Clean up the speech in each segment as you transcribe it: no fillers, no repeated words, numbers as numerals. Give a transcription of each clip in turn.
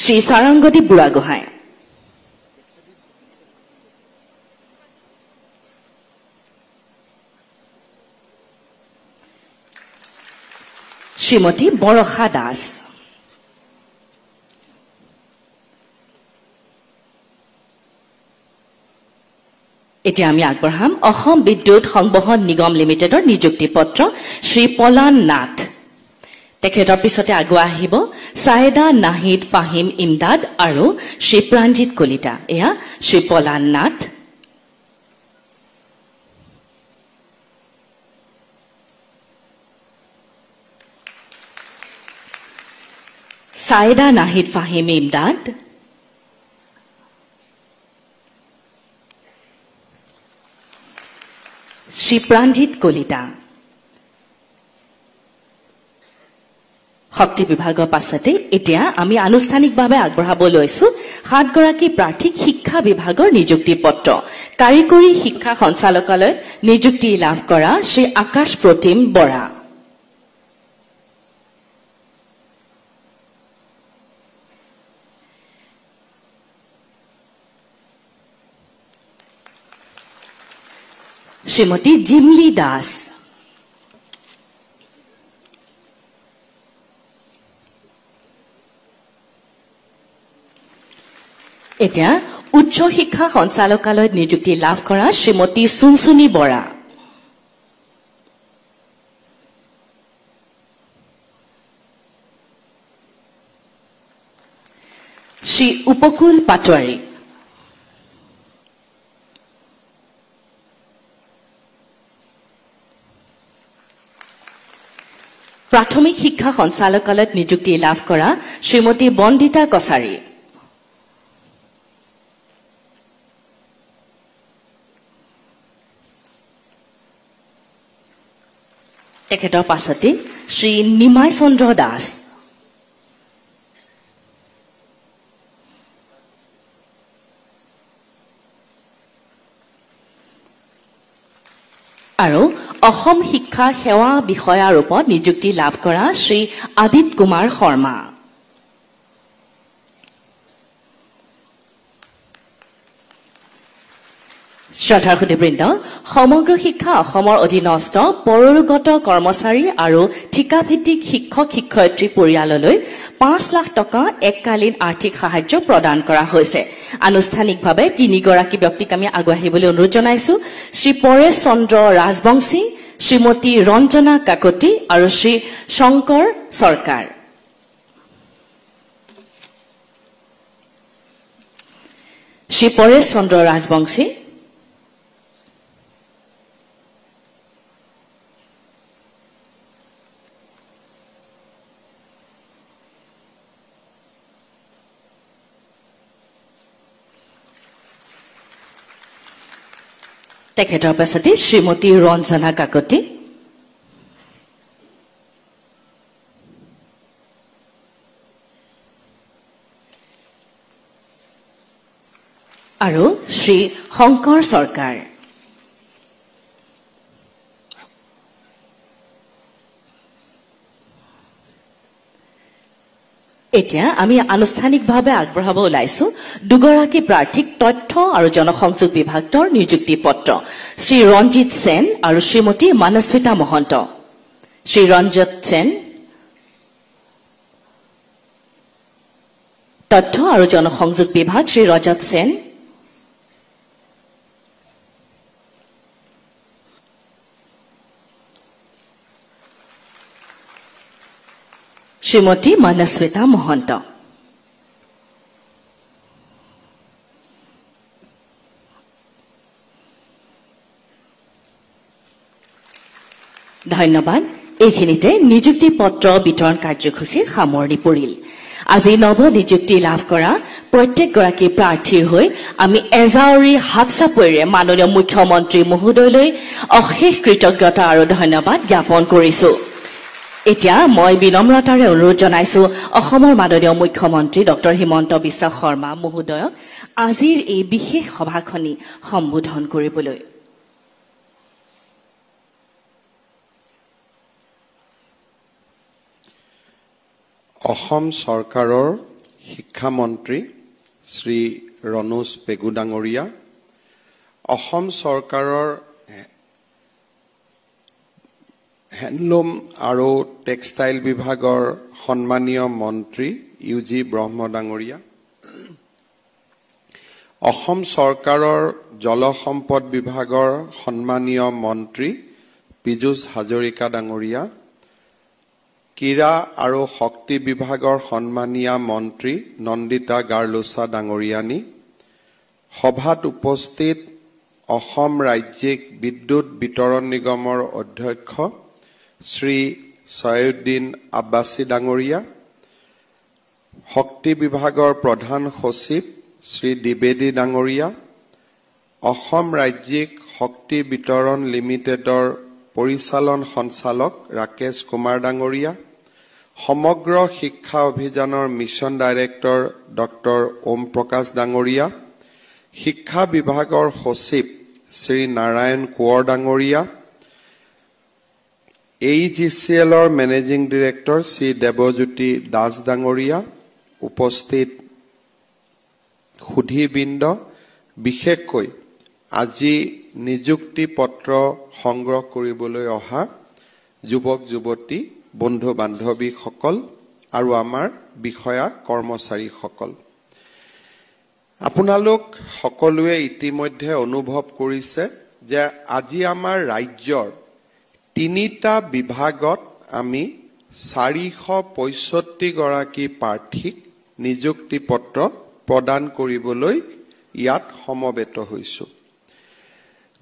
শ্ৰী সাৰংগদীপ বুঢ়াগোহাঁই, শ্ৰীমতী বৰষা দাস, এতিয়া আমি আগবঢ়াম অসম বিদ্যুৎ সংবহন নিগম লিমিটেডৰ নিযুক্তি পত্ৰ শ্ৰী পলান নাথ। তেখেতৰ পিছতে আগুৱাই আহিব ছায়েদা নাহিদ ফাহিম ইমদাদ আৰু শ্ৰী প্ৰাণজিৎ কলিতা। এয়া শ্ৰী পলান নাথ, ছায়েদা নাহিদ ফাহিম ইমদাদ, শ্ৰী প্ৰাণজিৎ কলিতা। শক্তি বিভাগৰ পাছতে এতিয়া আমি আনুষ্ঠানিকভাৱে আগবঢ়াব লৈছো 7 গৰাকী প্ৰাৰ্থীক শিক্ষা বিভাগৰ নিযুক্তি পত্ৰ। কাৰিকৰী শিক্ষা সঞ্চালকালয়ত নিযুক্তি লাভ কৰা শ্ৰী আকাশ প্ৰতিম বৰা, শ্ৰীমতী জিমলি দাস, এতিয়া উচ্চ শিক্ষা সঞ্চালকালয়ত নিযুক্তি লাভ কৰা শ্ৰীমতী চুনচুনী বৰা, শ্ৰী উপকূল পাটোৱাৰী, প্ৰাথমিক শিক্ষা সঞ্চালকালয়ত নিযুক্তি লাভ কৰা শ্ৰীমতী বন্দিতা কছাৰী, তেখেতৰ পাছতে শ্ৰী নিমাই চন্দ্ৰ দাস, আৰু অসম শিক্ষা সেৱা বিষয়া ৰূপত নিযুক্তি লাভ কৰা শ্ৰী আদিত কুমাৰ শৰ্মা। শ্ৰদ্ধাৰ সুধীবৃন্দ, সমগ্ৰ শিক্ষা অসমৰ অধীনস্থ পৌৰগত কৰ্মচাৰী আৰু ঠিকাভিত্তিক শিক্ষক শিক্ষয়িত্ৰী পৰিয়াললৈ 5 লাখ টকা এককালীন আৰ্থিক সাহায্য প্ৰদান কৰা হৈছে। আনুষ্ঠানিকভাৱে 3 গৰাকী ব্যক্তিক আমি আগুৱাই আহিবলৈ অনুৰোধ জনাইছো। শ্ৰী পৰেশ চন্দ্ৰ ৰাজবংশী, শ্ৰীমতী ৰঞ্জনা কাকতি আৰু শ্ৰী শংকৰ চৰকাৰ। শ্ৰী পৰেশ চন্দ্ৰ ৰাজবংশী, তেখেতৰ পাছতে শ্ৰীমতী ৰঞ্জনা কাকতি, আৰু শ্ৰী শংকৰ চৰকাৰ। এতিয়া আমি আনুষ্ঠানিকভাৱে আগবঢ়াব ওলাইছো 2 গৰাকী প্ৰাৰ্থীক তথ্য আৰু জনসংযোগ বিভাগৰ নিযুক্তি পত্ৰ শ্ৰী ৰঞ্জিত সেন আৰু শ্ৰীমতী মানস্মিতা মহন্ত। শ্ৰী ৰঞ্জিত সেন তথ্য আৰু জনসংযোগ বিভাগ, শ্ৰী ৰজত সেন, শ্ৰীমতী মানস্মিতা মহন্ত। ধন্যবাদ। এইখিনিতে নিযুক্তি পত্ৰ বিতৰণ কাৰ্যসূচীৰ সামৰণি পৰিল। আজি নৱ নিযুক্তি লাভ কৰা প্ৰত্যেকগৰাকী প্ৰাৰ্থীৰ হৈ আমি এজাউৰি হাতচাপৰিৰে মাননীয় মুখ্যমন্ত্ৰী মহোদয়লৈ অশেষ কৃতজ্ঞতা আৰু ধন্যবাদ জ্ঞাপন কৰিছো। এতিয়া মই বিনম্ৰতাৰে অনুৰোধ জনাইছো অসমৰ মাননীয় মুখ্যমন্ত্ৰী ডক্টৰ হিমন্ত বিশ্ব শৰ্মা মহোদয়ক আজিৰ এই বিশেষ সভাখনি সম্বোধন কৰিবলৈ। অসম চৰকাৰৰ শিক্ষামন্ত্ৰী শ্ৰী ৰণোজ পেগু ডাঙৰীয়া, অসম চৰকাৰৰ হেণ্ডলুম আৰু টেক্সটাইল বিভাগৰ সন্মানীয় মন্ত্ৰী ইউজি ব্ৰহ্ম ডাঙৰীয়া, অসম চৰকাৰৰ জলসম্পদ বিভাগৰ সন্মানীয় মন্ত্ৰী পীযুষ হাজৰিকা ডাঙৰীয়া, ক্ৰীড়া আৰু শক্তি বিভাগৰ সন্মানীয় মন্ত্ৰী নন্দিতা গাৰলোচা ডাঙৰীয়ানী, সভাত উপস্থিত অসম ৰাজ্যিক বিদ্যুৎ বিতৰণ নিগমৰ অধ্যক্ষ শ্ৰী ছয়উদ্দিন আব্বাসী ডাঙৰীয়া, শক্তি বিভাগৰ প্ৰধান সচিব শ্ৰী দ্বিবেদী ডাঙৰীয়া, অসম ৰাজ্যিক শক্তি বিতৰণ লিমিটেডৰ পৰিচালন সঞ্চালক ৰাকেশ কুমাৰ ডাঙৰীয়া, সমগ্ৰ শিক্ষা অভিযানৰ মিছন ডাইৰেক্টৰ ডক্টৰ ওম প্ৰকাশ ডাঙৰীয়া, শিক্ষা বিভাগৰ সচিব শ্ৰী নাৰায়ণ কোঁৱৰ ডাঙৰীয়া, AEGCLৰ মেনেজিং ডিৰেক্টৰ শ্ৰী দেৱজ্যোতি দাস ডাঙৰীয়া, উপস্থিত সুধীবৃন্দ, বিশেষকৈ আজি নিযুক্তি পত্ৰ সংগ্ৰহ কৰিবলৈ অহা যুৱক যুৱতী বন্ধু বান্ধৱীসকল আৰু আমাৰ বিষয়া কৰ্মচাৰীসকল, আপোনালোক সকলোৱে ইতিমধ্যে অনুভৱ কৰিছে যে আজি আমাৰ ৰাজ্যৰ 3টা বিভাগত আমি 465 গৰাকী প্ৰাৰ্থীক নিযুক্তি পত্ৰ প্ৰদান কৰিবলৈ ইয়াত সমবেত হৈছো।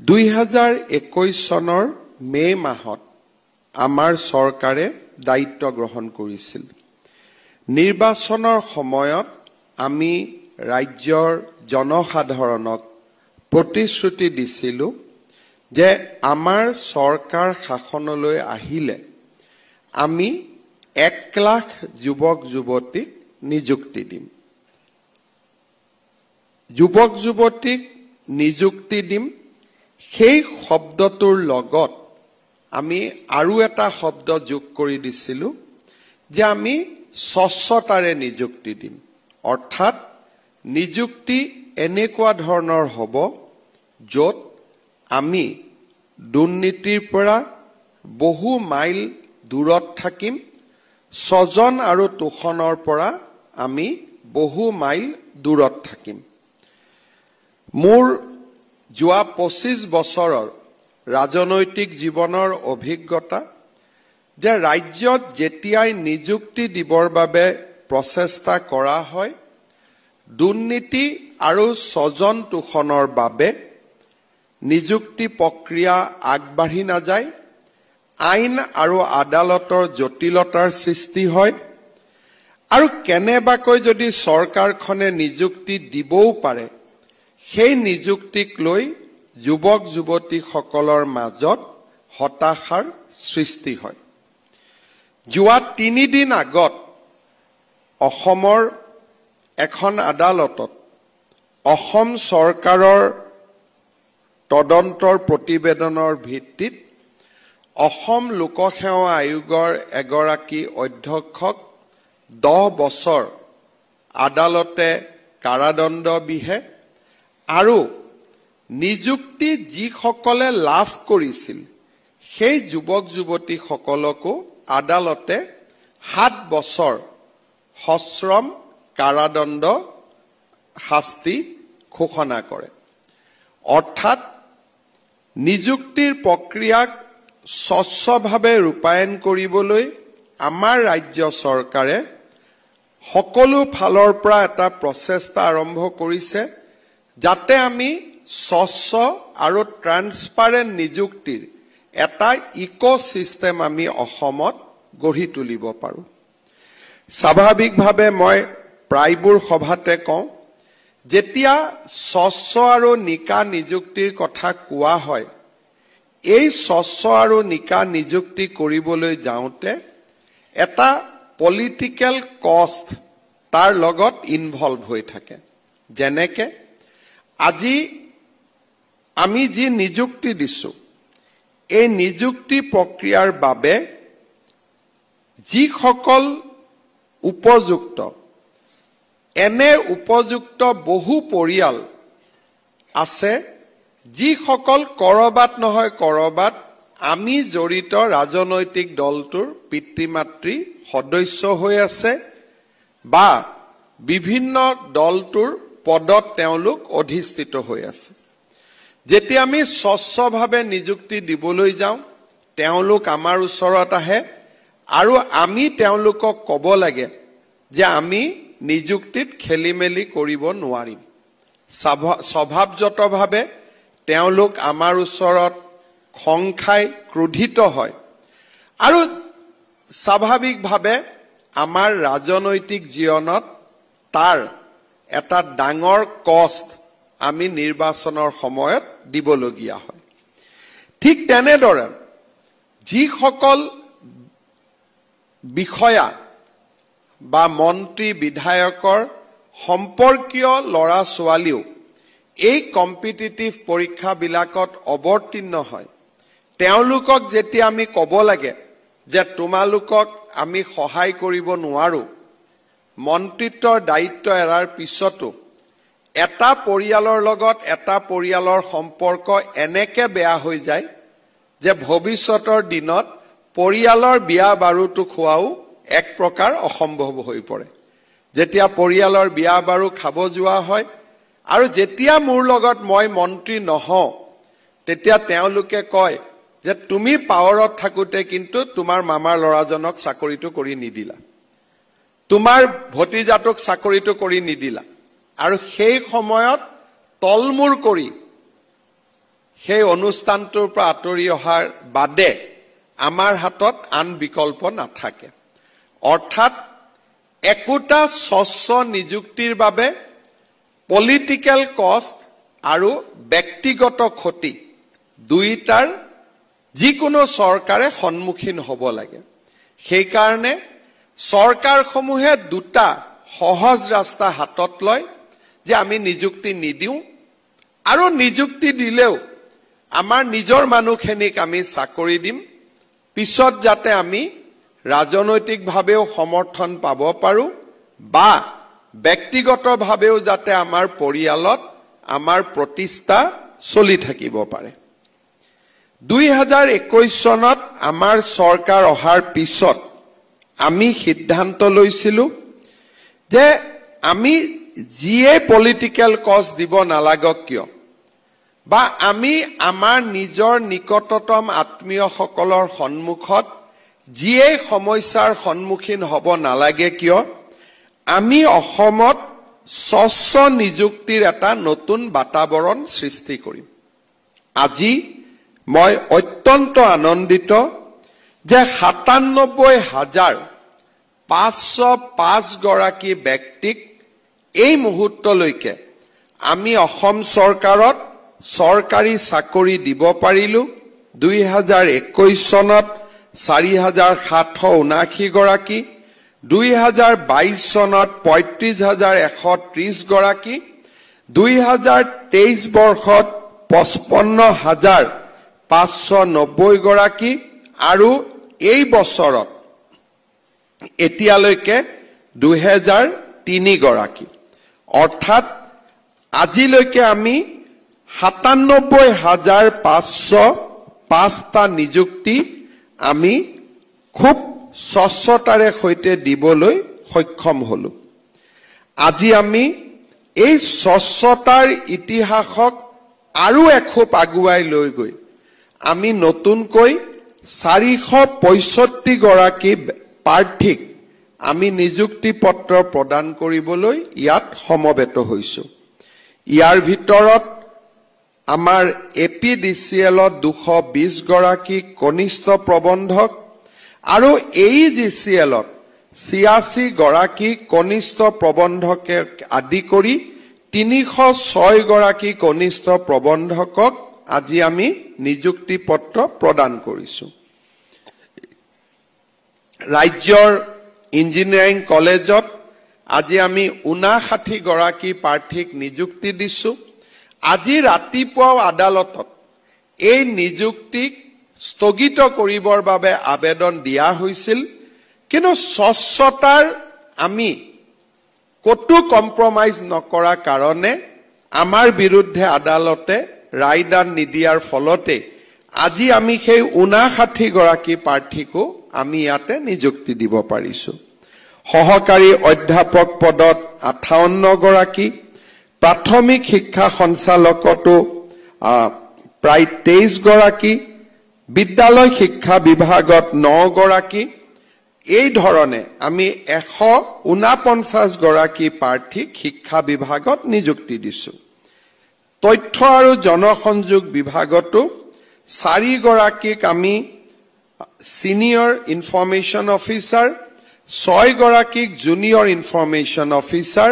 2021 চনৰ মে মাহত আমাৰ চৰকাৰে দায়িত্ব গ্ৰহণ কৰিছিল। নিৰ্বাচনৰ সময়ত আমি ৰাজ্যৰ জনসাধাৰণক প্ৰতিশ্ৰুতি দিছিলো যে আমাৰ চৰকাৰ শাসনলৈ আহিলে আমি 1 লাখ যুৱক যুৱতীক নিযুক্তি দিম। যুৱক যুৱতীক নিযুক্তি দিম, সেই শব্দটোৰ লগত আমি আৰু এটা শব্দ যোগ কৰি দিছিলো যে আমি স্বচ্ছতাৰে নিযুক্তি দিম। অৰ্থাৎ নিযুক্তি এনেকুৱা ধৰণৰ হ'ব য'ত আমি দুৰ্নীতিৰ পৰা বহু মাইল দূৰত থাকিম, স্বজন আৰু তোষণৰ পৰা আমি বহু মাইল দূৰত থাকিম। মোৰ যোৱা 25 বছৰৰ ৰাজনৈতিক জীৱনৰ অভিজ্ঞতা যে ৰাজ্যত যেতিয়াই নিযুক্তি দিবৰ বাবে প্ৰচেষ্টা কৰা হয়, দুৰ্নীতি আৰু স্বজন তোষণৰ বাবে নিযুক্তি প্ৰক্ৰিয়া আগবাঢ়ি নাযায়, আইন আৰু আদালতৰ জটিলতাৰ সৃষ্টি হয়, আৰু কেনেবাকৈ যদি চৰকাৰখনে নিযুক্তি দিবও পাৰে, সেই নিযুক্তিক লৈ যুৱক যুৱতীসকলৰ মাজত হতাশাৰ সৃষ্টি হয়। যোৱা 3 দিন আগত অসমৰ এখন আদালতত অসম চৰকাৰৰ তদন্তৰ প্ৰতিবেদনৰ ভিত্তিত অসম লোকসেৱা আয়োগৰ এগৰাকী অধ্যক্ষক 10 বছৰ আদালতে কাৰাদণ্ড বিহে আৰু নিযুক্তি যিসকলে লাভ কৰিছিল সেই যুৱক যুৱতীসকলকো আদালতে 7 বছৰ সশ্ৰম কাৰাদণ্ড শাস্তি ঘোষণা কৰে। অৰ্থাৎ নিযুক্তিৰ প্ৰক্ৰিয়াক স্বচ্ছভাৱে ৰূপায়ণ কৰিবলৈ আমাৰ ৰাজ্য চৰকাৰে সকলো ফালৰ পৰা এটা প্ৰচেষ্টা আৰম্ভ কৰিছে যাতে আমি স্বচ্ছ আৰু ট্ৰান্সপাৰেণ্ট নিযুক্তিৰ এটা ইক'চিষ্টেম আমি অসমত গঢ়ি তুলিব পাৰোঁ। স্বাভাৱিকভাৱে মই প্ৰায়বোৰ সভাতে কওঁ, যেতিয়া স্বচ্ছ আৰু নিকা নিযুক্তিৰ কথা কোৱা হয়, এই স্বচ্ছ আৰু নিকা নিযুক্তি কৰিবলৈ যাওঁতে এটা পলিটিকেল কষ্ট তাৰ লগত ইনভলভ হৈ থাকে। যেনেকে আজি আমি যি নিযুক্তি দিছোঁ, এই নিযুক্তি প্ৰক্ৰিয়াৰ বাবে যিসকল উপযুক্ত এনে উপযুক্ত বহু পৰিয়াল আছে যিসকল কৰবাত নহয় কৰবাত আমি জড়িত ৰাজনৈতিক দলটোৰ পিতৃ-মাতৃ সদস্য হৈ আছে বা বিভিন্ন দলটোৰ পদত তেওঁলোক অধিষ্ঠিত হৈ আছে। যেতিয়া আমি স্বচ্ছভাৱে নিযুক্তি দিবলৈ যাওঁ তেওঁলোক আমাৰ ওচৰত আহে আৰু আমি তেওঁলোকক ক'ব লাগে যে আমি নিযুক্তিত খেলিমেলি কৰিব নোৱাৰিম। স্বভাৱজতভাৱে তেওঁলোক আমাৰ ওচৰত খং খাই ক্ৰোধিত হয় আৰু স্বাভাৱিকভাৱে আমাৰ ৰাজনৈতিক জীৱনত তাৰ এটা ডাঙৰ কষ্ট আমি নিৰ্বাচনৰ সময়ত দিবলগীয়া হয়। ঠিক তেনেদৰে যিসকল বিষয়া বা মন্ত্ৰী বিধায়কৰ সম্পৰ্কীয় ল'ৰা ছোৱালীও এই কম্পিটিটিভ পৰীক্ষাবিলাকত অৱতীৰ্ণ হয় তেওঁলোকক যেতিয়া আমি ক'ব লাগে যে তোমালোকক আমি সহায় কৰিব নোৱাৰো, মন্ত্ৰিত্বৰ দায়িত্ব এৰাৰ পিছতো এটা পৰিয়ালৰ লগত এটা পৰিয়ালৰ সম্পৰ্ক এনেকে বেয়া হৈ যায় যে ভৱিষ্যতৰ দিনত পৰিয়ালৰ বিয়া বাৰুটো খোৱাও এক প্ৰকাৰ অসম্ভৱ হৈ পৰে। যেতিয়া পৰিয়ালৰ বিয়া বাৰু খাব যোৱা হয় আৰু যেতিয়া মোৰ লগত মই মন্ত্ৰী নহওঁ তেতিয়া তেওঁলোকে কয় যে তুমি পাৱাৰত থাকোতে কিন্তু তোমাৰ মামাৰ ল'ৰাজনক চাকৰিটো কৰি নিদিলা, তোমাৰ ভতিজাটোক চাকৰিটো কৰি নিদিলা। আৰু সেই সময়ত তলমূৰ কৰি সেই অনুষ্ঠানটোৰ পৰা আঁতৰি অহাৰ বাদে আমাৰ হাতত আন বিকল্প নাথাকে। অৰ্থাৎ একোটা স্বচ্ছ নিযুক্তিৰ বাবে পলিটিকেল কষ্ট আৰু ব্যক্তিগত ক্ষতি দুইটাৰ যিকোনো চৰকাৰে সন্মুখীন হ'ব লাগে। সেইকাৰণে চৰকাৰসমূহে দুটা সহজ ৰাস্তা হাতত লয় যে আমি নিযুক্তি নিদিওঁ আৰু নিযুক্তি দিলেও আমাৰ নিজৰ মানুহখিনিক আমি চাকৰি দিম, পিছত যাতে আমি ৰাজনৈতিকভাৱেও সমৰ্থন পাব পাৰোঁ বা ব্যক্তিগতভাৱেও যাতে আমাৰ পৰিয়ালত আমাৰ প্ৰতিষ্ঠা চলি থাকিব পাৰে। 2021 চনত আমাৰ চৰকাৰ অহাৰ পিছত আমি সিদ্ধান্ত লৈছিলোঁ যে আমি যিয়ে পলিটিকেল কষ্ট দিব নালাগক কিয় বা আমি আমাৰ নিজৰ নিকটতম আত্মীয়সকলৰ সন্মুখত যিয়ে সমস্যাৰ সন্মুখীন হ'ব নালাগে কিয় আমি অসমত স্বচ্ছ নিযুক্তিৰ এটা নতুন বাতাবৰণ সৃষ্টি কৰিম। আজি মই অত্যন্ত আনন্দিত যে ৯৭,৫০৫ গৰাকী ব্যক্তিক এই মুহূৰ্তলৈকে আমি অসম চৰকাৰত চৰকাৰী চাকৰি দিব পাৰিলোঁ। 2021 চনত ৪,৭৭৯ গৰাকী, 2022 চনত ৩৫,১৩০ গৰাকী, 2023 বৰ্ষত ৫৫,৫৯০ গৰাকী আৰু এই বছৰত এতিয়ালৈকে ২০০৩ গৰাকী। অৰ্থাৎ আজিলৈকে আমি ৯৭,৫০৫টা নিযুক্তি আমি খুব স্বচ্ছতাৰে সৈতে দিবলৈ সক্ষম হলোঁ। আজি আমি এই স্বচ্ছতাৰ ইতিহাসক আৰু এখোপ আগুৱাই লৈ গৈ আমি নতুনকৈ ৪৬৫ গৰাকী প্ৰাৰ্থীক আমি নিযুক্তি পত্ৰ প্ৰদান কৰিবলৈ ইয়াত সমবেত হৈছোঁ। ইয়াৰ ভিতৰত আমাৰ APDCLত ২২০ গৰাকী কনিষ্ঠ প্ৰবন্ধক আৰু AEGCLত ৮৬ গৰাকী কনিষ্ঠ প্ৰবন্ধকে আদি কৰি ৩০৬ গৰাকী কনিষ্ঠ প্ৰবন্ধকক আজি আমি নিযুক্তি পত্ৰ প্ৰদান কৰিছোঁ। ৰাজ্যৰ ইঞ্জিনিয়াৰিং কলেজত আজি আমি ৫৯ গৰাকী প্ৰাৰ্থীক নিযুক্তি দিছোঁ। আজি ৰাতিপুৱাও আদালতত এই নিযুক্তিক স্থগিত কৰিবৰ বাবে আবেদন দিয়া হৈছিল, কিন্তু স্বচ্ছতাৰ আমি কতো কম্প্ৰমাইজ নকৰা কাৰণে আমাৰ বিৰুদ্ধে আদালতে ৰায়দান নিদিয়াৰ ফলতে আজি আমি সেই 59 গৰাকী প্ৰাৰ্থীকো আমি ইয়াতে নিযুক্তি দিব পাৰিছো সহকাৰী অধ্যাপক পদত 58 গৰাকী প্ৰাথমিক শিক্ষা সঞ্চালকতো প্ৰায় 23 গৰাকী বিদ্যালয় শিক্ষা বিভাগত 9 গৰাকী এই ধৰণে আমি 149 গৰাকী প্ৰাৰ্থীক শিক্ষা বিভাগত নিযুক্তি দিছো তথ্য আৰু জনসংযোগ বিভাগতো 4 গৰাকীক আমি সিনিয়ৰ ইনফৰমেশন অফিচাৰ 6 গৰাকীক জুনিয়ৰ ইনফৰমেশন অফিচাৰ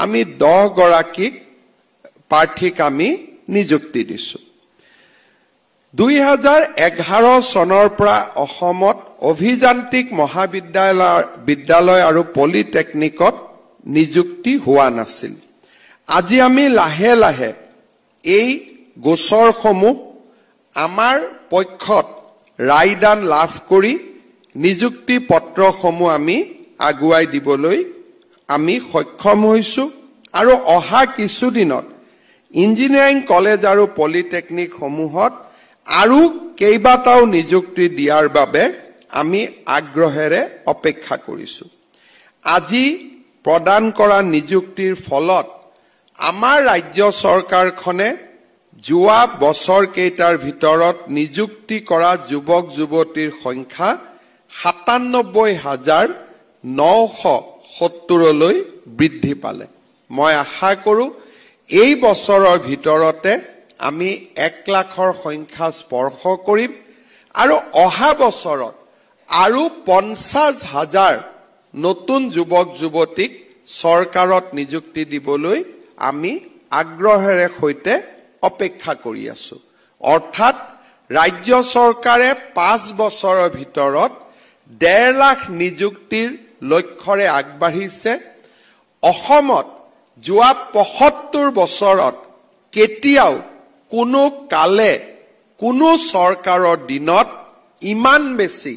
আমি 10 গৰাকীক প্ৰাৰ্থীক আমি নিযুক্তি দিছো 2011 চনৰ পৰা অসমত অভিযান্ত্ৰিক মহাবিদ্যালয় আৰু পলিটেকনিকত নিযুক্তি হোৱা নাছিল আজি আমি লাহে লাহে এই গোচৰসমূহ আমাৰ পক্ষত ৰায়দান লাভ কৰি নিযুক্তি পত্ৰসমূহ আমি আগুৱাই দিবলৈ আমি সক্ষম হৈছো আৰু অহা কিছুদিনত ইঞ্জিনিয়াৰিং কলেজ আৰু পলিটেকনিক সমূহত আৰু কেইবাটাও নিযুক্তি দিয়াৰ বাবে আমি আগ্ৰহেৰে অপেক্ষা কৰিছো আজি প্ৰদান কৰা নিযুক্তিৰ ফলত আমাৰ ৰাজ্য চৰকাৰখনে যোৱা বছৰ কেইটাৰ ভিতৰত নিযুক্তি কৰা যুৱক যুৱতীৰ সংখ্যা ৯৭,৯৭০ লৈ বৃদ্ধি পালে মই আশা কৰো এই বছৰৰ ভিতৰতে আমি 1 লাখৰ সংখ্যা স্পৰ্শ কৰিম আৰু অহা বছৰত আৰু 50,000 নতুন যুৱক যুৱতীক চৰকাৰত নিযুক্তি দিবলৈ আমি আগ্ৰহেৰে সৈতে অপেক্ষা কৰি আছো অৰ্থাৎ ৰাজ্য চৰকাৰে 5 বছৰৰ ভিতৰত 1.5 লাখ নিযুক্তিৰ লক্ষ্যৰে আগবাঢ়িছে অসমত যোৱা 75 বছৰত কেতিয়াও কোনো কালে কোনো চৰকাৰৰ দিনত ইমান বেছি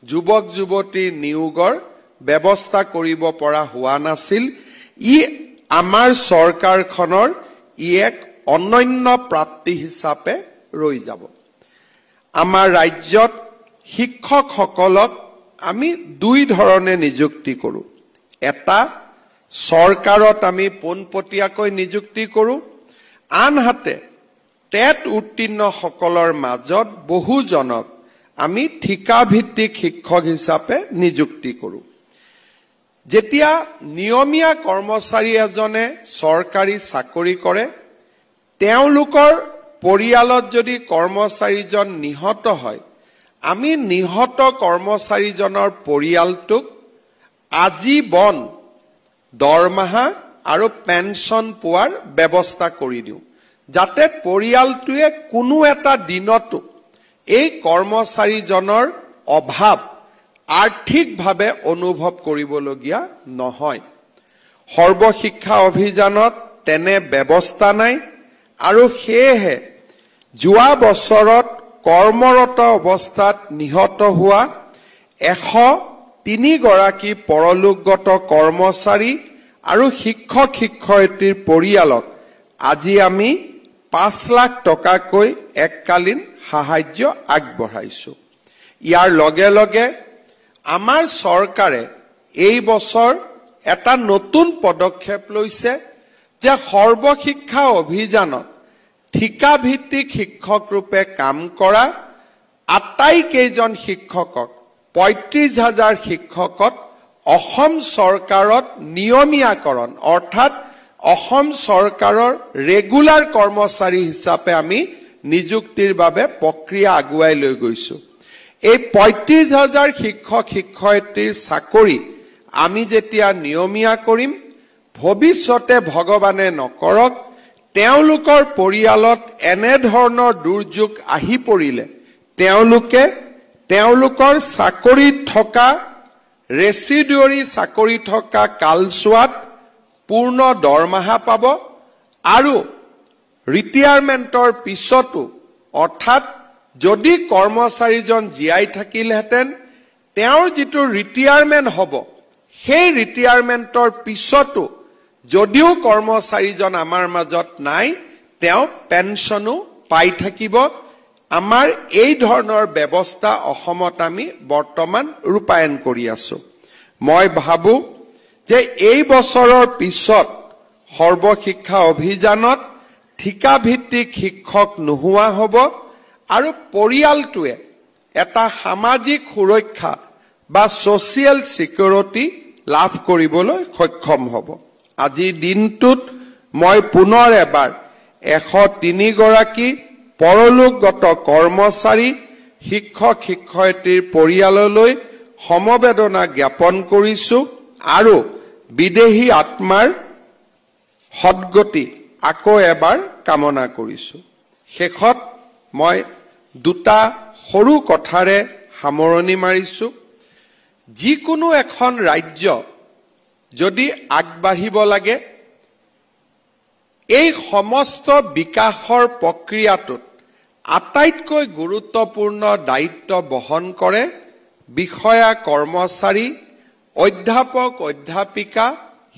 যুৱক যুৱতীৰ নিয়োগৰ ব্যৱস্থা কৰিব পৰা হোৱা নাছিল ই আমাৰ চৰকাৰখনৰ এক অনন্য প্ৰাপ্তি হিচাপে ৰৈ যাব আমাৰ ৰাজ্যত শিক্ষকসকলক আমি দুই ধৰণে নিযুক্তি কৰো এটা চৰকাৰত আমি পোনপটীয়াকৈ নিযুক্তি কৰো আনহাতে টেট উত্তীৰ্ণ সকলৰ মাজত বহুজনক আমি ঠিকাভিত্তিক শিক্ষক হিচাপে নিযুক্তি কৰো যেতিয়া নিয়মীয়া কৰ্মচাৰী এজনে চৰকাৰী চাকৰি কৰে তেওঁলোকৰ পৰিয়ালত যদি কৰ্মচাৰীজন নিহত হয় আমি নিহত কৰ্মচাৰীজনৰ পৰিয়ালটোক আজীবন দৰমহা আৰু পেনশন পোৱাৰ ব্যৱস্থা কৰি দিও যাতে পৰিয়ালটোৱে কোনো এটা দিনতো এই কৰ্মচাৰীজনৰ অভাৱ আৰ্থিকভাৱে অনুভৱ কৰিবলগীয়া নহয় সৰ্বশিক্ষা অভিযানত তেনে ব্যৱস্থা নাই আৰু সেয়েহে যোৱা বছৰত কৰ্মৰত অৱস্থাত নিহত হোৱা 103 গৰাকী পৰলোকগত কৰ্মচাৰী আৰু শিক্ষক শিক্ষয়িত্ৰীৰ পৰিয়ালক আজি আমি 5 লাখ টকাকৈ এককালীন সাহায্য আগবঢ়াইছো ইয়াৰ লগে লগে আমাৰ চৰকাৰে এই বছৰ এটা নতুন পদক্ষেপ লৈছে যে সৰ্বশিক্ষা অভিযানত ঠিকাভিত্তিক শিক্ষক ৰূপে কাম কৰা আটাইকেইজন শিক্ষকক ৩৫,০০০ শিক্ষকত অসম চৰকাৰত নিয়মীয়াকৰণ অৰ্থাৎ অসম চৰকাৰৰ ৰেগুলাৰ কৰ্মচাৰী হিচাপে আমি নিযুক্তিৰ বাবে প্ৰক্ৰিয়া আগুৱাই লৈ গৈছো এই ৩৫,০০০ শিক্ষক শিক্ষয়িত্ৰীৰ চাকৰি আমি যেতিয়া নিয়মীয়া কৰিম ভৱিষ্যতে ভগৱানে নকৰক তেওঁলোকৰ পৰিয়ালত এনে ধৰণৰ দুৰ্যোগ আহি পৰিলে তেওঁলোকৰ চাকৰি থকা ৰেচিডিউৰি চাকৰি থকা কালছোৱাত পূৰ্ণ দৰমহা পাব আৰু ৰিটায়াৰমেন্টৰ পিছতো অৰ্থাৎ যদি কৰ্মচাৰীজন জীয়াই থাকিলহেঁতেন তেওঁৰ যিটো ৰিটায়াৰমেন্ট হ'ব সেই ৰিটায়াৰমেন্টৰ পিছতো যদিও কৰ্মচাৰীজন আমাৰ মাজত নাই তেওঁ পেনশনো পাই থাকিব আমাৰ এই ধৰণৰ ব্যৱস্থা অসমত আমি বৰ্তমান ৰূপায়ণ কৰি আছো মই ভাবো যে এই বছৰৰ পিছত সৰ্বশিক্ষা অভিযানত ঠিকা ভিত্তিক শিক্ষক নোহোৱা হ'ব আৰু পৰিয়ালটোৱে এটা সামাজিক সুৰক্ষা বা সোশিয়েল সিকিউৰিটি লাভ কৰিবলৈ সক্ষম হ'ব আজি দিনটোত মই পুনৰ এবাৰ 103 গৰাকী পৰলোকগত কৰ্মচাৰী শিক্ষক শিক্ষয়িত্ৰীৰ পৰিয়াললৈ সমবেদনা জ্ঞাপন কৰিছো আৰু বিদেহী আত্মাৰ সদ্গতি আকৌ এবাৰ কামনা কৰিছো শেষত মই দুটা সৰু কথাৰে সামৰণি মাৰিছো যিকোনো এখন ৰাজ্য যদি আগবাঢ়িব লাগে এই সমস্ত বিকাশৰ প্ৰক্ৰিয়াটোত আটাইতকৈ গুৰুত্বপূৰ্ণ দায়িত্ব বহন কৰে বিষয়া কৰ্মচাৰী অধ্যাপক অধ্যাপিকা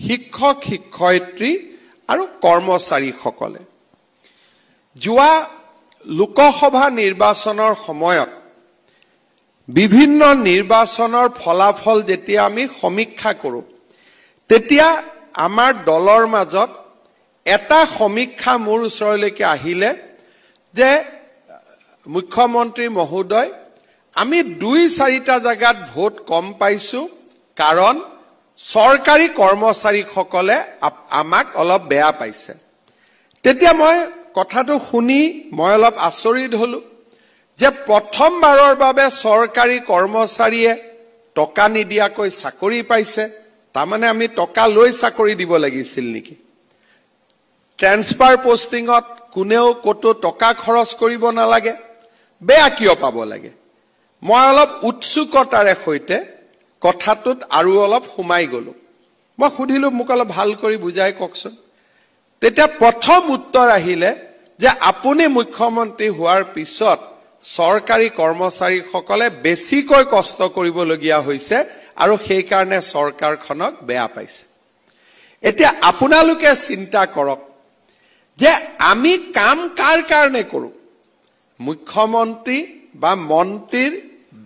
শিক্ষক শিক্ষয়িত্ৰী আৰু কৰ্মচাৰীসকলে যোৱা লোকসভা নিৰ্বাচনৰ সময়ত বিভিন্ন নিৰ্বাচনৰ ফলাফল যেতিয়া আমি সমীক্ষা কৰো তেতিয়া আমাৰ দলৰ মাজত এটা সমীক্ষা মোৰ ওচৰলৈকে আহিলে যে মুখ্যমন্ত্ৰী মহোদয় আমি 2-4টা জায়গাত ভোট কম পাইছো কাৰণ সৰকাৰী কৰ্মচাৰীসকলে আমাক অলপ বেয়া পাইছে তেতিয়া মই কথাটো শুনি মই অলপ আচৰিত হলো যে প্ৰথমবাৰৰ বাবে সৰকাৰী কৰ্মচাৰীয়ে টকা নিদিয়াকৈ চাকৰি পাইছে তাৰমানে আমি টকা লৈ চাকৰি দিব লাগিছিল নেকি ট্ৰান্সফাৰ পোষ্টিংত কোনেও কতো টকা খৰচ কৰিব নালাগে বেয়া কিয় পাব লাগে মই অলপ উৎসুকতাৰে সৈতে কথাটোত আৰু অলপ সোমাই গলো মই সুধিলো মোক অলপ ভাল কৰি বুজাই কওকচোন তেতিয়া প্ৰথম উত্তৰ আহিলে যে আপুনি মুখ্যমন্ত্ৰী হোৱাৰ পিছত সৰকাৰী কৰ্মচাৰীসকলে বেছিকৈ কষ্ট কৰিবলগীয়া হৈছে আৰু সেই কাৰণে সৰকাৰখনক বেয়া পাইছে এতিয়া আপোনালোকে চিন্তা কৰক যে আমি কাম কাৰ কাৰণে কৰো মুখ্যমন্ত্ৰী বা মন্ত্ৰীৰ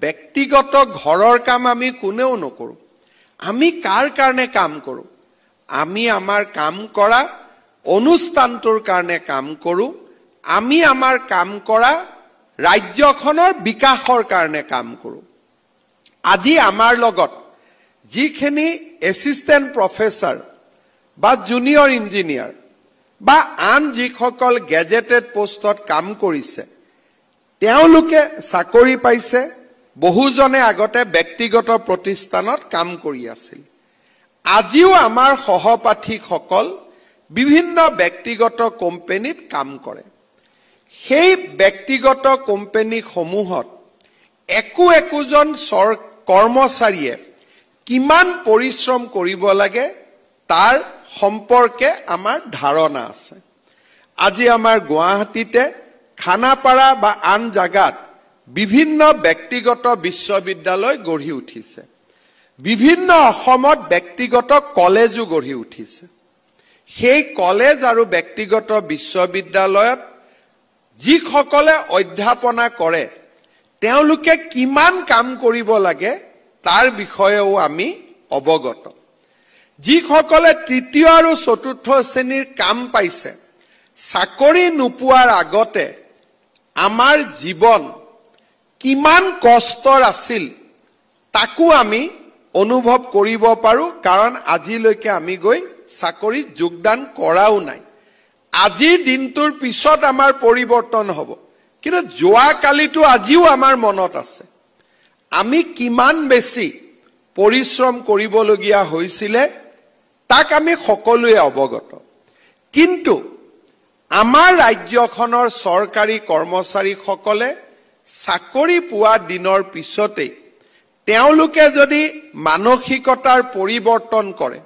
ব্যক্তিগত ঘৰৰ কাম আমি কোনেও নকৰো আমি কাৰ কাৰণে কাম কৰো আমি আমাৰ কাম কৰা অনুষ্ঠানটোৰ কাৰণে কাম কৰো আমি আমাৰ কাম কৰা ৰাজ্যখনৰ বিকাশৰ কাৰণে কাম কৰো আজি আমাৰ লগত যিখিনি এসিস্ট্যান্ট প্ৰফেসৰ বা জুনিয়ৰ ইঞ্জিনিয়াৰ বা আন যিসকল গেজেটেড পোষ্টত কাম কৰিছে তেওঁলোকে চাকৰি পাইছে বহুজনে আগতে ব্যক্তিগত প্ৰতিষ্ঠানত কাম কৰি আছিল আজিও আমাৰ সহপাঠীসকল বিভিন্ন ব্যক্তিগত কোম্পানীত কাম কৰে সেই ব্যক্তিগত কোম্পানী সমূহত একোজন কৰ্মচাৰীয়ে কিমান পৰিশ্ৰম কৰিব লাগে তাৰ সম্পৰ্কে আমাৰ ধাৰণা আছে আজি আমাৰ গুৱাহাটীতে খানাপাৰা বা আন জাগাত বিভিন্ন ব্যক্তিগত বিশ্ববিদ্যালয় গঢ়ি উঠিছে বিভিন্ন অসমত ব্যক্তিগত কলেজো গঢ়ি উঠিছে সেই কলেজ আৰু ব্যক্তিগত বিশ্ববিদ্যালয়ত যিসকলে অধ্যাপনা কৰে তেওঁলোকে কিমান কাম কৰিব লাগে তাৰ বিষয়েও আমি অৱগত যিসকলে তৃতীয় আৰু চতুৰ্থ শ্ৰেণীৰ কাম পাইছে চাকৰি নোপোৱাৰ আগতে আমাৰ জীৱন কিমান কষ্টৰ আছিল তাকো আমি অনুভৱ কৰিব পাৰো কাৰণ আজিলৈকে আমি গৈ চাকৰিত যোগদান কৰাও নাই আজিৰ দিনটোৰ পিছত আমাৰ পৰিৱৰ্তন হ'ব কিন্তু যোৱা কালিটো আজিও আমাৰ মনত আছে আমি কিমান বেছি পৰিশ্ৰম কৰিবলগীয়া হৈছিল তাক আমি সকলোৱে অৱগত কিন্তু আমাৰ ৰাজ্যখনৰ সৰকাৰী কৰ্মচাৰীসকলে চাকৰি পোৱা দিনৰ পিছতে তেওঁলোকে যদি মানসিকতাৰ পৰিৱৰ্তন কৰে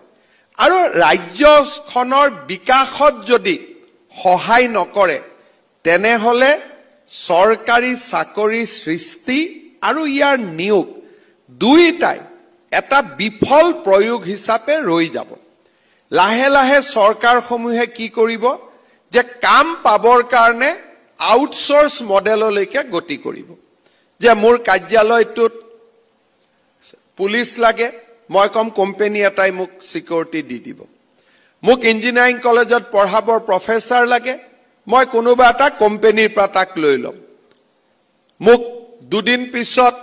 আৰু ৰাজ্যখনৰ বিকাশত যদি সহায় নকৰে তেনেহলে সৰকাৰী চাকৰি সৃষ্টি আৰু ইয়াৰ নিয়োগ দুইটাই এটা বিফল প্ৰয়োগ হিচাপে ৰৈ যাব লাহে লাহে চৰকাৰসমূহে কি কৰিব যে কাম পাবৰ কাৰণে আউটসোৰ্স মডেললৈকে গতি কৰিব যে মোৰ কাৰ্যালয়টোত পুলিচ লাগে মই কম কোম্পানী এটাই মোক সিকিউৰিটি দি দিব মোক ইঞ্জিনিয়াৰিং কলেজত পঢ়াবৰ প্ৰফেসৰ লাগে মই কোনোবা এটা কোম্পানীৰ পৰা তাক লৈ লম মোক দুদিন পিছত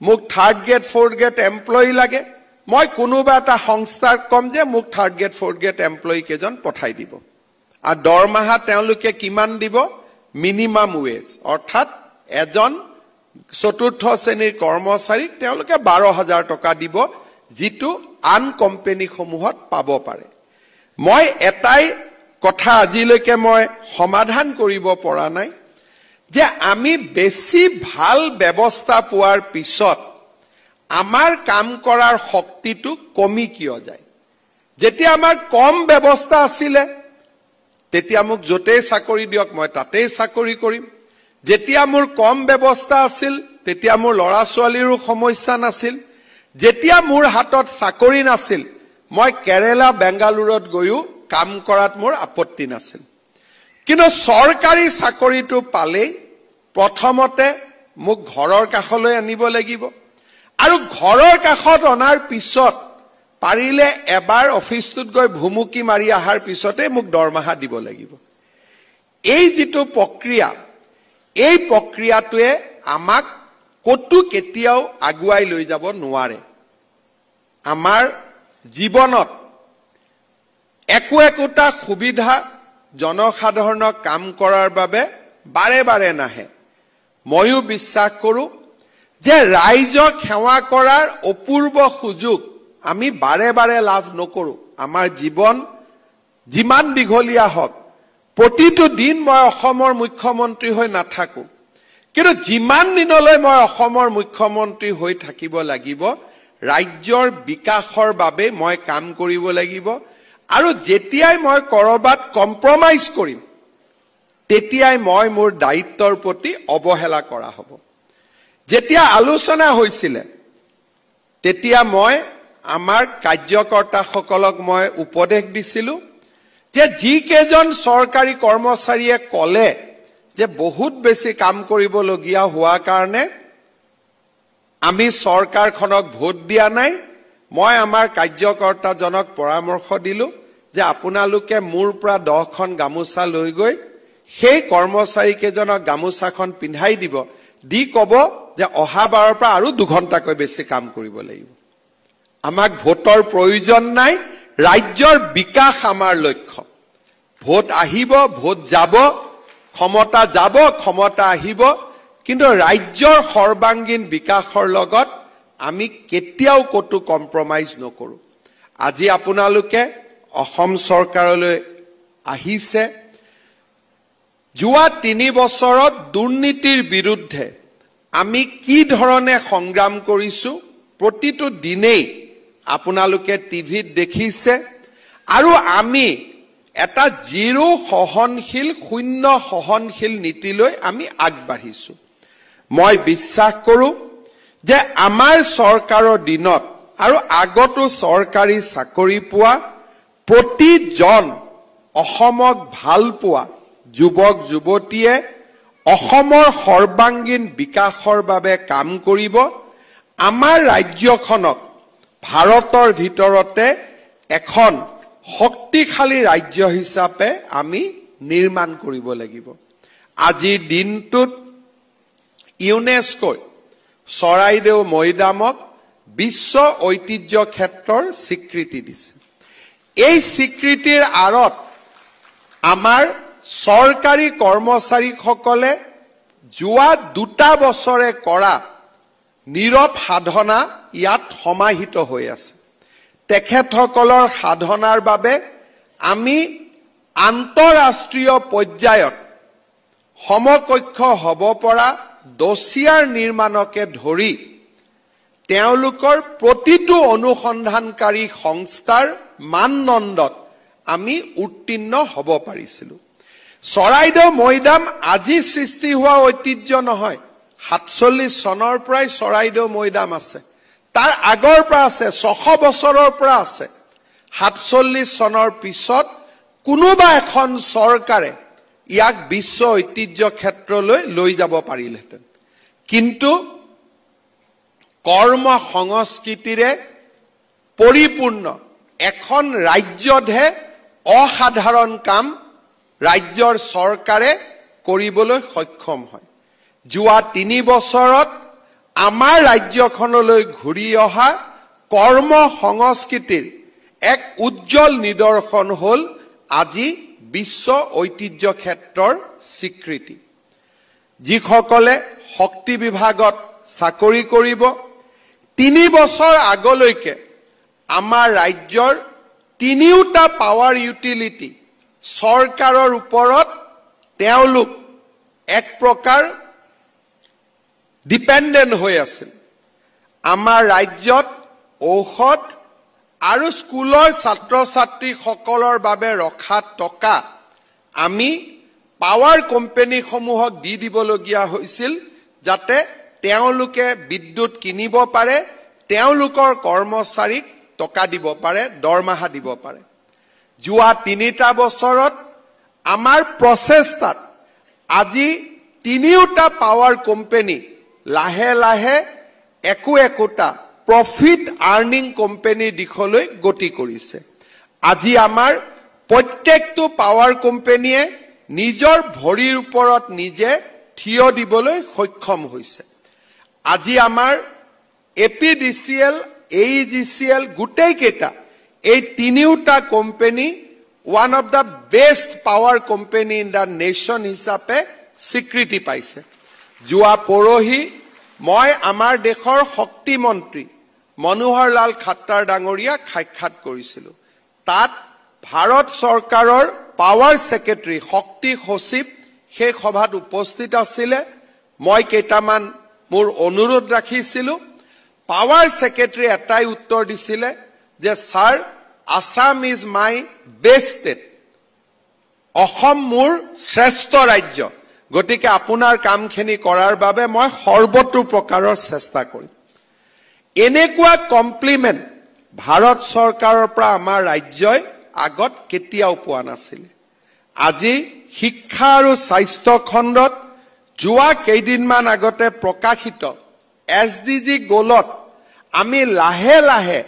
মোক third grade fourth grade employee লাগে মই কোনোবা এটা সংস্থাৰ কম যে মোক third grade fourth grade employee কেজন পঠাই দিব আৰু দৰমহা তেওঁলোকে কিমান দিব মিনিমাম ওয়েজ অৰ্থাৎ এজন চতুৰ্থ শ্ৰেণীৰ কৰ্মচাৰীক তেওঁলোকে 12,000 টকা দিব যিটো আন কোম্পানী সমূহত পাব পাৰে মই এটাই কথা আজিলৈকে মই সমাধান কৰিব পৰা নাই যে আমি বেছি ভাল ব্যৱস্থা পোৱাৰ পিছত আমাৰ কাম কৰাৰ শক্তিটো কমি কিয় যায় যেতিয়া আমাৰ কম ব্যৱস্থা আছিল তেতিয়া মোক যতেই চাকৰি দিয়ক মই তাতেই চাকৰি কৰিম যেতিয়া মোৰ কম ব্যৱস্থা আছিল তেতিয়া মোৰ লৰা ছোৱালীৰো সমস্যা নাছিল যেতিয়া মোৰ হাতত চাকৰি নাছিল মই কেৰেলা বেংগালুৰুত গৈও কাম কৰাত মোৰ আপত্তি নাছিল কিন্তু চৰকাৰী চাকৰিটো পালে প্ৰথমতে মোক ঘৰৰ কাষলৈ আনিব লাগিব আৰু ঘৰৰ কাষত অনাৰ পিছত পাৰিলে এবাৰ অফিসটোত গৈ ভুমুকি মাৰি আহাৰ পিছতে মোক দৰমহা দিব লাগিব এই যেটো প্ৰক্ৰিয়া এই প্ৰক্ৰিয়াটোৱে আমাক কতো কেতিয়াও আগুৱাই লৈ যাব নোৱাৰে আমাৰ জীৱনত একোটা সুবিধা জনসাধাৰণক কাম কৰাৰ বাবে বাৰে বাৰে নাহে ময়ো বিশ্বাস কৰো যে ৰাইজক সেৱা কৰাৰ অপূৰ্ব সুযোগ আমি বাৰে বাৰে লাভ নকৰো আমাৰ জীৱন যিমান দীঘলীয়া হওক প্ৰতিটো দিন মই অসমৰ মুখ্যমন্ত্ৰী হৈ নাথাকো কিন্তু যিমান দিনলৈ মই অসমৰ মুখ্যমন্ত্ৰী হৈ থাকিব লাগিব ৰাজ্যৰ বিকাশৰ বাবে মই কাম কৰিব লাগিব আৰু যেতিয়াই মই কৰবাত কম্প্ৰমাইজ কৰিম তেতিয়াই মই মোৰ দায়িত্বৰ প্ৰতি অৱহেলা কৰা হ'ব যেতিয়া আলোচনা হৈছিল তেতিয়া মই আমাৰ কাৰ্যকৰ্তাসকলক মই উপদেশ দিছিলো যে যি কেজন চৰকাৰী কৰ্মচাৰীয়ে কলে যে বহুত বেছি কাম কৰিবলগীয়া হোৱা কাৰণে আমি চৰকাৰখনক ভোট দিয়া নাই মই আমাৰ কাৰ্যকৰ্তাজনক পৰামৰ্শ দিলো যে আপোনালোকে মোৰ পৰা 10খন গামোচা লৈ গৈ সেই কৰ্মচাৰী কেজনক গামোচাখন পিন্ধাই দিব দি কব যে অহা বাৰৰ পৰা আৰু 2 ঘণ্টাকৈ বেছি কাম কৰিব লাগিব আমাক ভোটৰ প্ৰয়োজন নাই ৰাজ্যৰ বিকাশ আমাৰ লক্ষ্য ভোট আহিব ভোট যাব ক্ষমতা আহিব কিন্তু ৰাজ্যৰ সৰ্বাঙ্গীন বিকাশৰ লগত আমি কেতিয়াও কতো কম্প্ৰমাইজ নকৰো আজি আপোনালোকে অসম চৰকাৰলৈ আহিছে যোৱা 3 বছৰত দুৰ্নীতিৰ বিৰুদ্ধে আমি কি ধৰণে সংগ্ৰাম কৰিছো প্ৰতিটো দিনেই আপোনালোকে টিভিত দেখিছে আৰু আমি এটা জিৰো সহনশীল শূন্য সহনশীল নীতিলৈ আমি আগবাঢ়িছো মই বিশ্বাস কৰো যে আমাৰ চৰকাৰৰ দিনত আৰু আগতো চৰকাৰী চাকৰি পোৱা প্ৰতিজন অসমক ভাল পোৱা যুৱক যুৱতীয়ে অসমৰ সৰ্বাঙ্গীন বিকাশৰ বাবে কাম কৰিব আমাৰ ৰাজ্যখনক ভাৰতৰ ভিতৰতে এখন শক্তিশালী ৰাজ্য হিচাপে আমি নিৰ্মাণ কৰিব লাগিব আজিৰ দিনটোত ইউনেস্কোই চৰাইদেউ মৈদামক বিশ্ব ঐতিহ্য ক্ষেত্ৰৰ স্বীকৃতি দিছে এই স্বীকৃতিৰ আঁৰত আমাৰ চৰকাৰী কৰ্মচাৰীসকলে যোৱা 2 বছৰে কৰা নীৰৱ সাধনা ইয়াত সমাহিত হৈ আছে তেখেতসকলৰ সাধনাৰ বাবে আমি আন্তঃৰাষ্ট্ৰীয় পৰ্যায়ত সমকক্ষ হ'ব পৰা দছিয়াৰ নিৰ্মাণকে ধৰি তেওঁলোকৰ প্ৰতিটো অনুসন্ধানকাৰী সংস্থাৰ মানদণ্ডত আমি উত্তীৰ্ণ হ'ব পাৰিছিলো চৰাইদেউ মৈদাম আজি সৃষ্টি হোৱা ঐতিহ্য নহয় 47 চনৰ পৰাই চৰাইদেউ মৈদাম আছে তাৰ আগৰ পৰা আছে 600 বছৰৰ পৰা আছে 47 চনৰ পিছত কোনোবা এখন চৰকাৰে ইয়াক বিশ্ব ঐতিহ্য ক্ষেত্ৰলৈ লৈ যাব পাৰিলহেঁতেন কিন্তু কৰ্ম সংস্কৃতিৰে পৰিপূৰ্ণ এখন ৰাজ্যতহে অসাধাৰণ কাম ৰাজ্যৰ চৰকাৰে কৰিবলৈ সক্ষম হয় যোৱা 3 বছৰত আমাৰ ৰাজ্যখনলৈ ঘূৰি অহা কৰ্ম সংস্কৃতিৰ এক উজ্জ্বল নিদৰ্শন হ'ল আজি বিশ্ব ঐতিহ্য ক্ষেত্ৰৰ স্বীকৃতি যিসকলে শক্তি বিভাগত চাকৰি কৰিব 3 বছৰ আগলৈকে আমাৰ ৰাজ্যৰ 3টা পাৱাৰ ইউটিলিটি চৰকাৰৰ ওপৰত তেওঁলোক এক প্ৰকাৰ ডিপেন্ডেন্ট হৈ আছিল আমাৰ ৰাজ্যত ঔষধ আৰু স্কুলৰ ছাত্ৰ ছাত্ৰীসকলৰ বাবে ৰখা টকা আমি পাৱাৰ কোম্পানী সমূহক দি দিবলগীয়া হৈছিল যাতে তেওঁলোকে বিদ্যুৎ কিনিব পাৰে তেওঁলোকৰ কৰ্মচাৰীক টকা দিব পাৰে দৰমহা দিব পাৰে যোৱা 3টা বছৰত আমাৰ প্ৰচেষ্টাত আজি 3টা পাৱাৰ কোম্পানী লাহে লাহে একোটা প্ৰফিট আৰ্নিং কোম্পানীৰ দিশলৈ গতি কৰিছে আজি আমাৰ প্ৰত্যেকটো পাৱাৰ কোম্পানীয়ে নিজৰ ভৰিৰ ওপৰত নিজে থিয় দিবলৈ সক্ষম হৈছে আজি আমাৰ এপিডিসিএল এইজিসিএল গোটেই কেইটা এই 3টা company one of the best power company in the nation হিচাপে স্বীকৃতি পাইছে যোৱা পৰহি মই আমাৰ দেশৰ শক্তি মন্ত্ৰী মনোহৰ লাল খাট্টাৰ ডাঙৰীয়া সাক্ষাৎ কৰিছিলো তাত ভাৰত চৰকাৰৰ পাৱাৰ সেক্ৰেটাৰী শক্তি সচিব সেই সভাত উপস্থিত আছিল মই কেইটামান মোৰ অনুৰোধ ৰাখিছিলো পাৱাৰ সেক্ৰেটাৰী এটাই উত্তৰ দিছিল যে sir Assam is my best state Assam মোৰ শ্ৰেষ্ঠ ৰাজ্য গতিকে আপোনাৰ কামখিনি কৰাৰ বাবে মই সৰ্বতো প্ৰকাৰৰ চেষ্টা কৰিম এনেকুৱা কমপ্লিমেন্ট ভাৰত চৰকাৰৰ পৰা আমাৰ ৰাজ্যই আগত কেতিয়াও পোৱা নাছিল আজি শিক্ষা আৰু স্বাস্থ্য খণ্ডত যোৱা কেইদিনমান আগতে প্ৰকাশিত এছডিজি গোলত আমি লাহে লাহে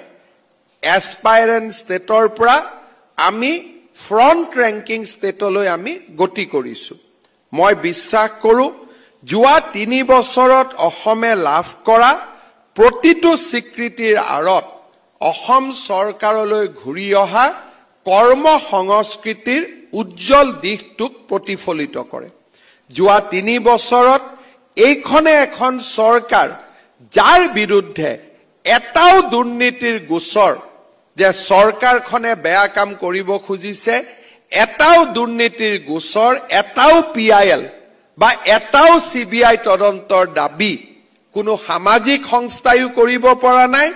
এছপাইৰেন্ট ষ্টেটৰ পৰা আমি ফ্ৰন্ট ৰেংকিং ষ্টেটলৈ আমি গতি কৰিছো মই বিশ্বাস কৰো যোৱা 3 বছৰত অসমে লাভ কৰা প্ৰতিটো স্বীকৃতিৰ আৰত অসম চৰকাৰলৈ ঘূৰি অহা কৰ্ম সংস্কৃতিৰ উজ্জ্বল দিশটোক প্ৰতিফলিত কৰে যোৱা 3 বছৰত এইখনে এখন চৰকাৰ যাৰ বিৰুদ্ধে এটাও দুৰ্নীতিৰ গোচৰ যে চৰকাৰখনে বেয়া কাম কৰিব খুজিছে এটাও দুৰ্নীতিৰ গোচৰ এটাও পিআইএল বা এটাও সিবিআই তদন্তৰ দাবী কোনো সামাজিক সংস্থায়ো কৰিব পৰা নাই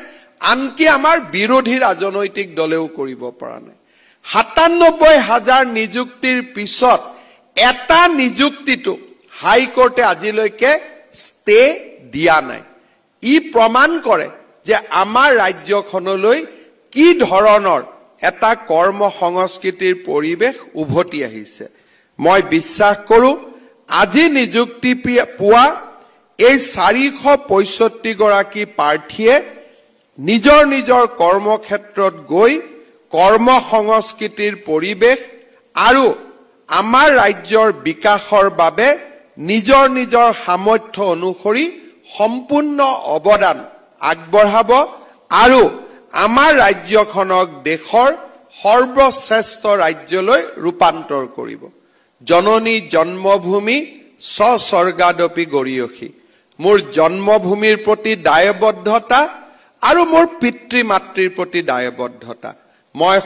আনকি আমাৰ বিৰোধী ৰাজনৈতিক দলেও কৰিব পৰা নাই ৯৭,০০০ নিযুক্তিৰ পিছত এটা নিযুক্তিটো হাইকোৰ্টে আজিলৈকে ষ্টে দিয়া নাই ই প্ৰমাণ কৰে যে আমাৰ ৰাজ্যখনলৈ কি ধৰণৰ এটা কৰ্ম সংস্কৃতিৰ পৰিবেশ উভতি আহিছে মই বিশ্বাস কৰো আজি নিযুক্তি পোৱা এই ৪৬৫ গৰাকী প্ৰাৰ্থীয়ে নিজৰ নিজৰ কৰ্মক্ষেত্ৰত গৈ কৰ্ম সংস্কৃতিৰ পৰিবেশ আৰু আমাৰ ৰাজ্যৰ বিকাশৰ বাবে নিজৰ নিজৰ সামৰ্থ্য অনুসৰি সম্পূৰ্ণ অৱদান আগবঢ়াব আৰু আমাৰ ৰাজ্যখনক দেশৰ সৰ্বশ্ৰেষ্ঠ ৰাজ্যলৈ ৰূপান্তৰ কৰিব জননী জন্মভূমি স্বৰ্গাদপি গৰিয়সী মোৰ জন্মভূমিৰ প্ৰতি দায়বদ্ধতা আৰু মোৰ পিতৃ মাতৃৰ প্ৰতি দায়বদ্ধতা মই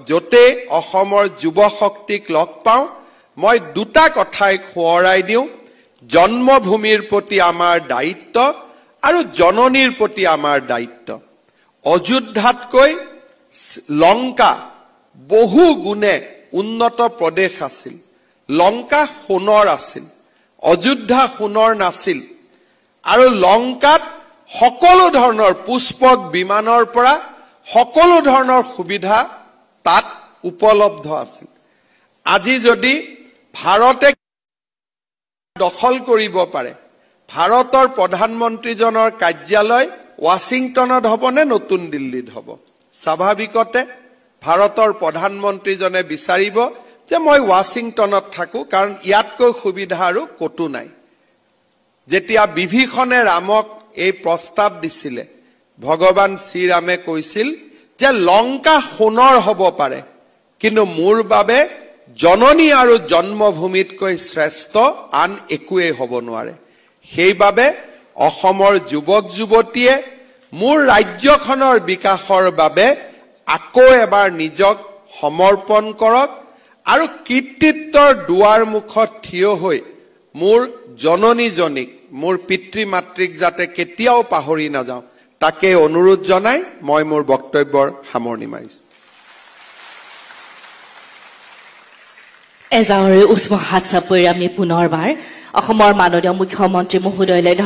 যতে অসমৰ যুৱ শক্তিক লগ পাওঁ মই দুটা কথাই খোৱাৰাই দিওঁ জন্মভূমিৰ প্ৰতি আমাৰ দায়িত্ব আৰু জননীৰ প্ৰতি আমাৰ দায়িত্ব অযোধ্যাতকৈ লংকা বহু গুণে উন্নত প্ৰদেশ আছিল লংকা সোণৰ আছিল অযোধ্যা সোণৰ নাছিল আৰু লংকাত সকলো ধৰণৰ পুষ্পক বিমানৰ পৰা সকলো ধৰণৰ সুবিধা তাত উপলব্ধ আছিল আজি যদি ভাৰতে দখল কৰিব পাৰে ভাৰতৰ প্ৰধানমন্ত্ৰীজনৰ কাৰ্যালয় ৱাশ্বিংটনত হ'ব নে নতুন দিল্লীত হ'ব স্বাভাৱিকতে ভাৰতৰ প্ৰধানমন্ত্ৰীজনে বিচাৰিব যে মই ৱাশ্বিংটনত থাকো কাৰণ ইয়াতকৈ সুবিধা আৰু কতো নাই যেতিয়া বিভীষণে ৰামক এই প্ৰস্তাৱ দিছিলে ভগৱান শ্ৰীৰামে কৈছিল যে লংকা সোণৰ হ'ব পাৰে কিন্তু মোৰ বাবে জননী আৰু জন্মভূমিতকৈ শ্ৰেষ্ঠ আন একোৱে হ'ব নোৱাৰে সেইবাবে অসমৰ যুৱক যুৱতীয়ে মোৰ ৰাজ্যখনৰ বিকাশৰ বাবে আকৌ এবাৰ নিজক সমৰ্পণ কৰক আৰু কৃতিত্বৰ দুৱাৰ মুখত থিয় হৈ মোৰ জননীজনীক মোৰ পিতৃ মাতৃক যাতে কেতিয়াও পাহৰি নাযাওঁ তাকে অনুৰোধ জনাই মই মোৰ বক্তব্যৰ সামৰণি মাৰিছো এজাউৰে উষ্ম হাত চাপৰি আমি পুনৰবাৰ অসমৰ মাননীয় মুখ্যমন্ত্ৰী মহোদয়লৈ